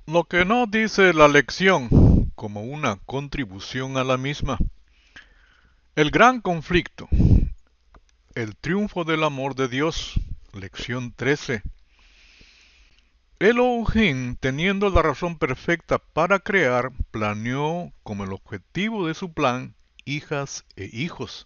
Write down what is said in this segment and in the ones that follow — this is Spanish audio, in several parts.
Lo que no dice la lección como una contribución a la misma. El gran conflicto, el triunfo del amor de Dios. Lección 13. Elohim, teniendo la razón perfecta para crear, planeó como el objetivo de su plan hijas e hijos,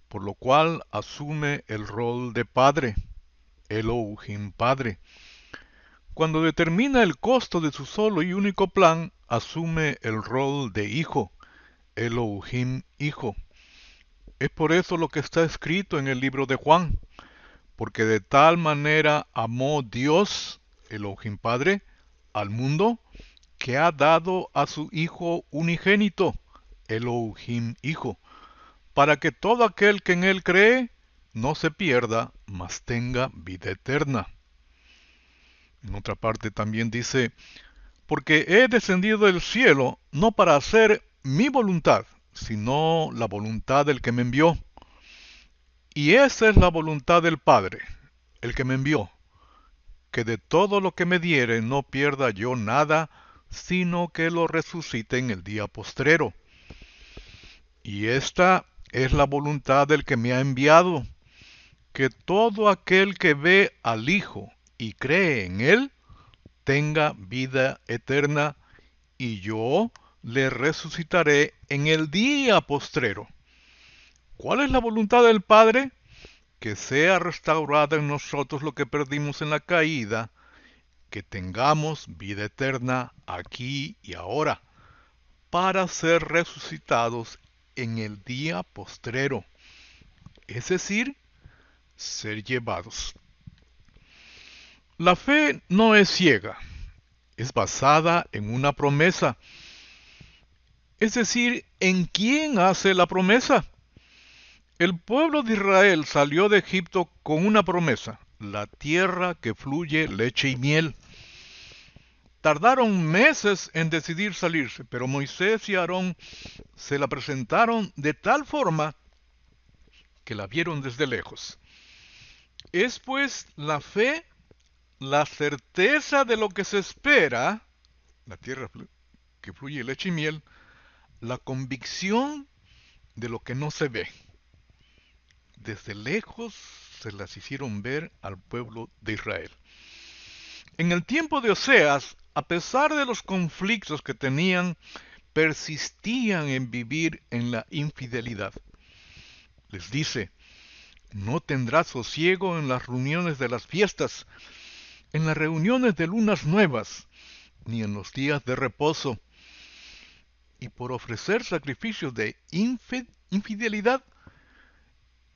por lo cual asume el rol de padre, Elohim Padre. Cuando determina el costo de su solo y único plan, asume el rol de hijo, Elohim Hijo. Es por eso lo que está escrito en el libro de Juan, porque de tal manera amó Dios, Elohim Padre, al mundo, que ha dado a su Hijo unigénito, Elohim Hijo, para que todo aquel que en él cree no se pierda, mas tenga vida eterna. En otra parte también dice, porque he descendido del cielo no para hacer mi voluntad, sino la voluntad del que me envió. Y esa es la voluntad del Padre, el que me envió, que de todo lo que me diere no pierda yo nada, sino que lo resucite en el día postrero. Y esta es la voluntad del que me ha enviado, que todo aquel que ve al Hijo y cree en él, tenga vida eterna, y yo le resucitaré en el día postrero. ¿Cuál es la voluntad del Padre? Que sea restaurada en nosotros lo que perdimos en la caída, que tengamos vida eterna aquí y ahora, para ser resucitados en el día postrero, es decir, ser llevados. La fe no es ciega, es basada en una promesa, es decir, ¿en quién hace la promesa? El pueblo de Israel salió de Egipto con una promesa, la tierra que fluye leche y miel. Tardaron meses en decidir salirse, pero Moisés y Aarón se la presentaron de tal forma que la vieron desde lejos. Es pues la fe, la certeza de lo que se espera, la tierra que fluye leche y miel, la convicción de lo que no se ve. Desde lejos se las hicieron ver al pueblo de Israel. En el tiempo de Oseas, a pesar de los conflictos que tenían, persistían en vivir en la infidelidad. Les dice, no tendrás sosiego en las reuniones de las fiestas, en las reuniones de lunas nuevas, ni en los días de reposo. Y por ofrecer sacrificios de infidelidad,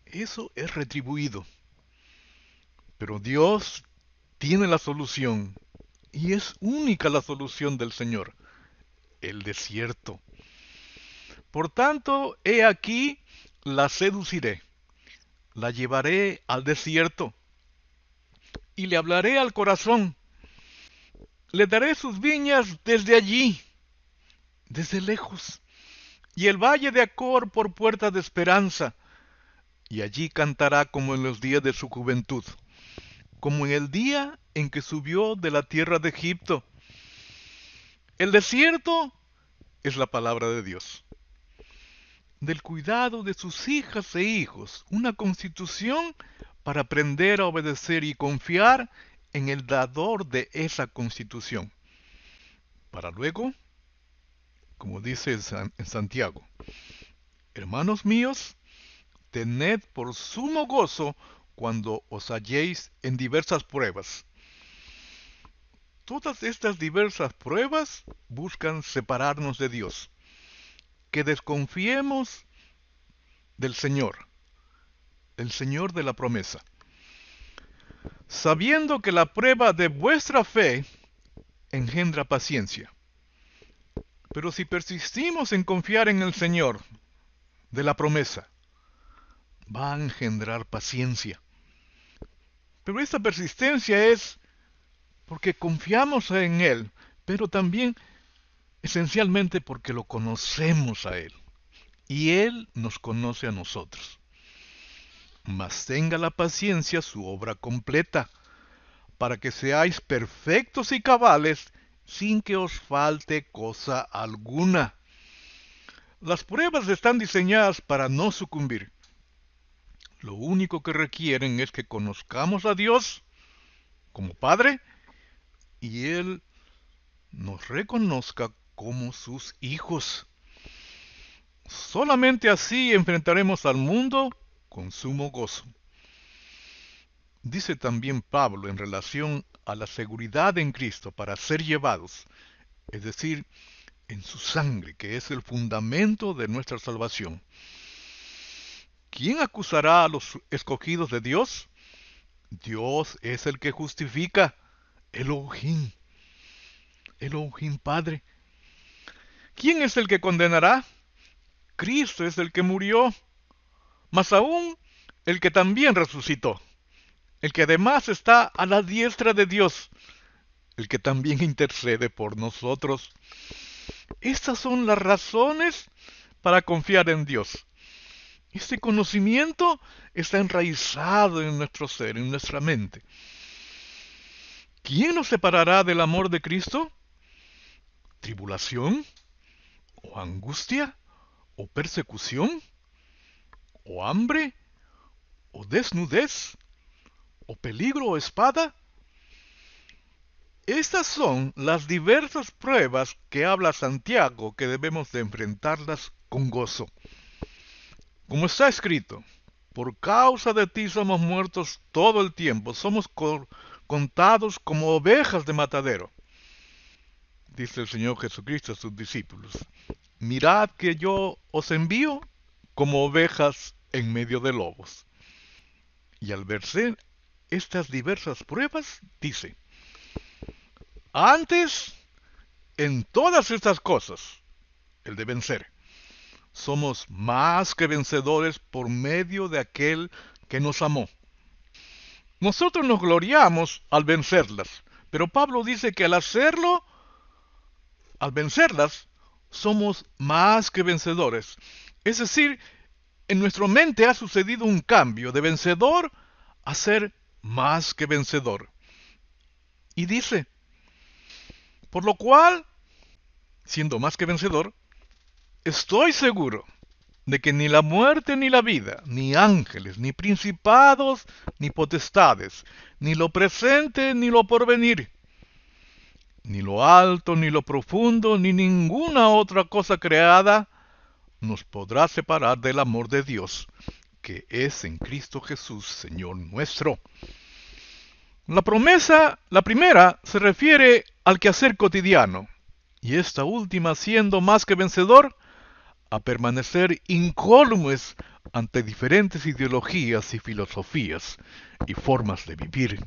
eso es retribuido. Pero Dios tiene la solución, y es única la solución del Señor, el desierto. Por tanto, he aquí, la seduciré, la llevaré al desierto, y le hablaré al corazón. Le daré sus viñas desde allí, desde lejos, y el valle de Acor por puerta de esperanza, y allí cantará como en los días de su juventud, como en el día en que subió de la tierra de Egipto. El desierto es la palabra de Dios. Del cuidado de sus hijas e hijos, una constitución para aprender a obedecer y confiar en el dador de esa constitución, para luego, como dice en Santiago, hermanos míos, tened por sumo gozo cuando os halléis en diversas pruebas. Todas estas diversas pruebas buscan separarnos de Dios, que desconfiemos del Señor, el Señor de la promesa, sabiendo que la prueba de vuestra fe engendra paciencia. Pero si persistimos en confiar en el Señor de la promesa, va a engendrar paciencia. Pero esta persistencia es porque confiamos en Él, pero también esencialmente porque lo conocemos a Él y Él nos conoce a nosotros. Mas tenga la paciencia su obra completa, para que seáis perfectos y cabales, sin que os falte cosa alguna. Las pruebas están diseñadas para no sucumbir. Lo único que requieren es que conozcamos a Dios como Padre y Él nos reconozca como sus hijos. Solamente así enfrentaremos al mundo con sumo gozo. Dice también Pablo en relación a la seguridad en Cristo para ser llevados, es decir, en su sangre, que es el fundamento de nuestra salvación. ¿Quién acusará a los escogidos de Dios? Dios es el que justifica. Elohim. Elohim Padre. ¿Quién es el que condenará? Cristo es el que murió, mas aún el que también resucitó, el que además está a la diestra de Dios, el que también intercede por nosotros. Estas son las razones para confiar en Dios. Este conocimiento está enraizado en nuestro ser, en nuestra mente. ¿Quién nos separará del amor de Cristo? ¿Tribulación? ¿O angustia? ¿O persecución? ¿O hambre? ¿O desnudez? ¿O peligro o espada? Estas son las diversas pruebas que habla Santiago que debemos de enfrentarlas con gozo. Como está escrito, por causa de ti somos muertos todo el tiempo, somos contados como ovejas de matadero. Dice el Señor Jesucristo a sus discípulos, mirad que yo os envío como ovejas en medio de lobos. Y al verse estas diversas pruebas, dice, antes, en todas estas cosas, el de vencer, somos más que vencedores por medio de aquel que nos amó. Nosotros nos gloriamos al vencerlas, pero Pablo dice que al hacerlo, al vencerlas, somos más que vencedores. Es decir, en nuestra mente ha sucedido un cambio de vencedor a ser más que vencedor. Y dice, por lo cual, siendo más que vencedor, estoy seguro de que ni la muerte ni la vida, ni ángeles, ni principados, ni potestades, ni lo presente ni lo porvenir, ni lo alto ni lo profundo, ni ninguna otra cosa creada, nos podrá separar del amor de Dios, que es en Cristo Jesús, Señor nuestro. La promesa, la primera, se refiere al quehacer cotidiano, y esta última, siendo más que vencedor, a permanecer incólumes ante diferentes ideologías y filosofías y formas de vivir.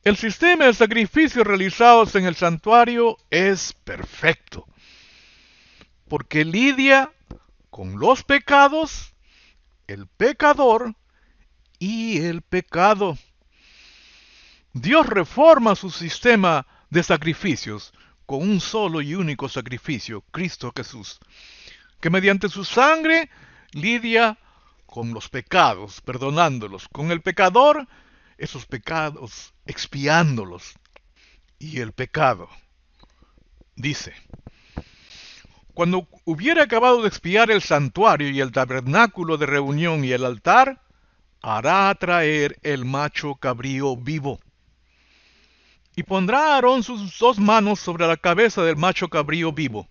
El sistema de sacrificios realizados en el santuario es perfecto, porque lidia con los pecados, el pecador y el pecado. Dios reforma su sistema de sacrificios con un solo y único sacrificio, Cristo Jesús, que mediante su sangre lidia con los pecados, perdonándolos, con el pecador, esos pecados, expiándolos. Y el pecado, dice, cuando hubiera acabado de expiar el santuario y el tabernáculo de reunión y el altar, hará traer el macho cabrío vivo. Y pondrá a Aarón sus dos manos sobre la cabeza del macho cabrío vivo,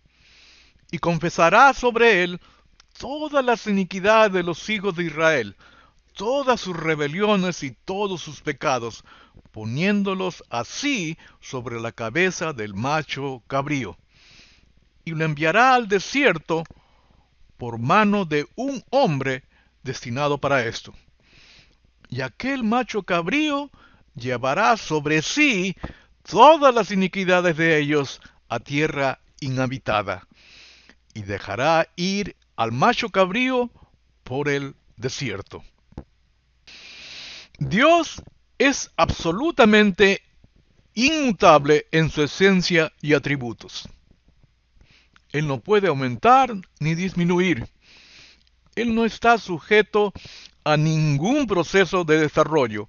y confesará sobre él todas las iniquidades de los hijos de Israel, todas sus rebeliones y todos sus pecados, poniéndolos así sobre la cabeza del macho cabrío. Y lo enviará al desierto por mano de un hombre destinado para esto. Y aquel macho cabrío llevará sobre sí todas las iniquidades de ellos a tierra inhabitada, y dejará ir al macho cabrío por el desierto. Dios es absolutamente inmutable en su esencia y atributos. Él no puede aumentar ni disminuir. Él no está sujeto a ningún proceso de desarrollo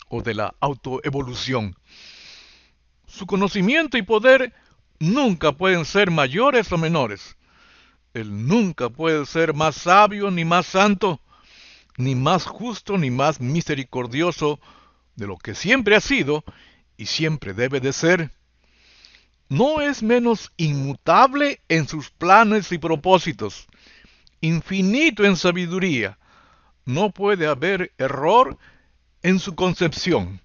o de la autoevolución. Su conocimiento y poder nunca pueden ser mayores o menores. Él nunca puede ser más sabio ni más santo, ni más justo ni más misericordioso de lo que siempre ha sido y siempre debe de ser. No es menos inmutable en sus planes y propósitos, infinito en sabiduría. No puede haber error en su concepción.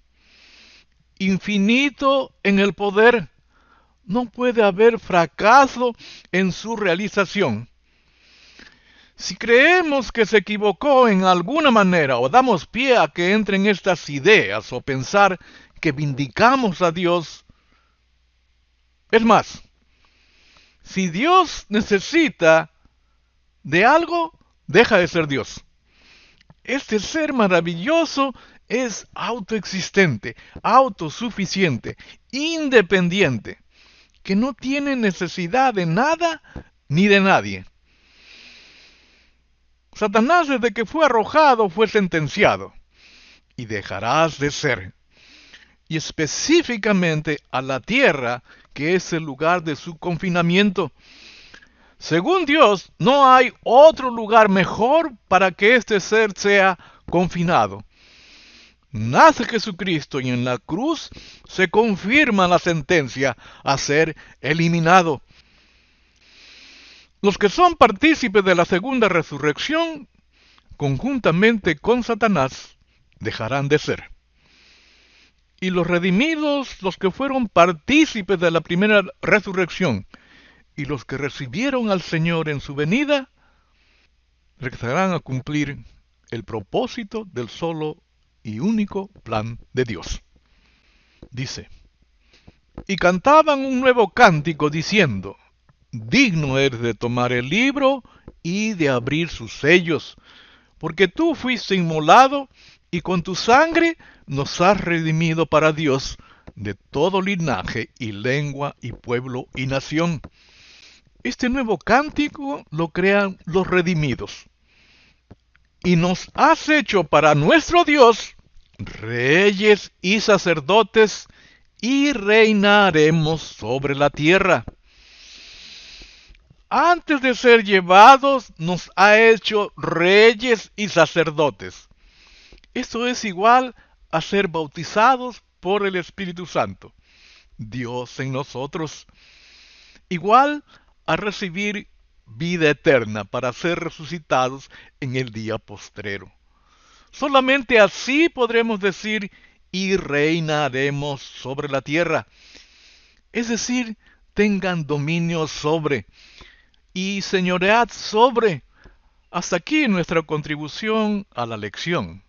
Infinito en el poder. No puede haber fracaso en su realización. Si creemos que se equivocó en alguna manera o damos pie a que entren estas ideas o pensar que vindicamos a Dios, es más, si Dios necesita de algo, deja de ser Dios. Este ser maravilloso es autoexistente, autosuficiente, independiente, que no tiene necesidad de nada ni de nadie. Satanás, desde que fue arrojado, fue sentenciado, y dejarás de ser. Y específicamente a la tierra, que es el lugar de su confinamiento. Según Dios, no hay otro lugar mejor para que este ser sea confinado. Nace Jesucristo y en la cruz se confirma la sentencia a ser eliminado. Los que son partícipes de la segunda resurrección, conjuntamente con Satanás, dejarán de ser. Y los redimidos, los que fueron partícipes de la primera resurrección, y los que recibieron al Señor en su venida, regresarán a cumplir el propósito del solo y único plan de Dios. Dice, y cantaban un nuevo cántico diciendo, digno eres de tomar el libro y de abrir sus sellos, porque tú fuiste inmolado y con tu sangre nos has redimido para Dios de todo linaje y lengua y pueblo y nación. Este nuevo cántico lo crean los redimidos. Y nos has hecho para nuestro Dios reyes y sacerdotes, y reinaremos sobre la tierra. Antes de ser llevados, nos ha hecho reyes y sacerdotes. Esto es igual a ser bautizados por el Espíritu Santo, Dios en nosotros. Igual a recibir vida eterna para ser resucitados en el día postrero. Solamente así podremos decir, y reinaremos sobre la tierra. Es decir, tengan dominio sobre, y señoread sobre. Hasta aquí nuestra contribución a la lección.